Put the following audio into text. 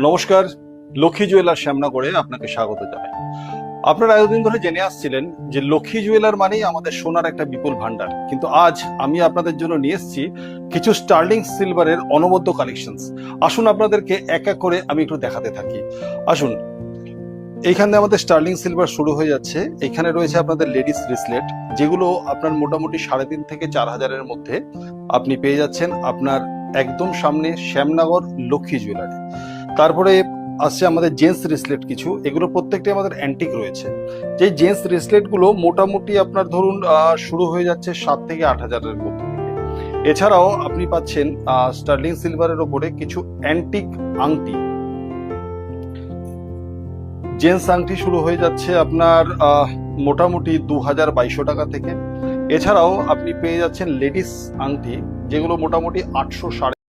নমস্কার, লক্ষ্মী জুয়েলার শ্যামনগরে আপনাকে স্বাগত জানাই। আপনারা এতদিন ধরে জেনে আসছিলেন যে লক্ষ্মী জুয়েলার মানেই আমাদের সোনার একটা বিপুল ভান্ডার, কিন্তু আজ আমি আপনাদের জন্য নিয়ে এসেছি কিছু স্টার্লিং সিলভারের অনবদ্য কালেকশনস। আসুন আপনাদেরকে এক এক করে আমি একটু দেখাতে থাকি। আসুন, এইখানে আমাদের স্টার্লিং সিলভার শুরু হয়ে যাচ্ছে। এখানে রয়েছে আপনাদের লেডিস ব্রেসলেট, যেগুলো আপনার মোটামুটি 3,500 থেকে 4,000-এর মধ্যে আপনি পেয়ে যাচ্ছেন আপনার একদম সামনে শ্যামনগর লক্ষ্মী জুয়েলারি। তারপরে আসছে আমাদের জেন্টস ব্রেসলেট কিছু, এগুলো প্রত্যেকটাই আমাদের অ্যান্টিক রয়েছে। যে জেন্টস ব্রেসলেট গুলো মোটামুটি আপনার ধরুন শুরু হয়ে যাচ্ছে 7 থেকে 8,000-এর মধ্যে। এছাড়াও আপনি পাচ্ছেন স্টার্লিং সিলভারের ওপরে কিছু অ্যান্টিক আংটি। জেন্টস আংটি শুরু হয়ে যাচ্ছে আপনার মোটামুটি 2,200 টাকা থেকে। এছাড়াও আপনি পেয়ে যাচ্ছেন লেডিস আংটি, যেগুলো মোটামুটি 800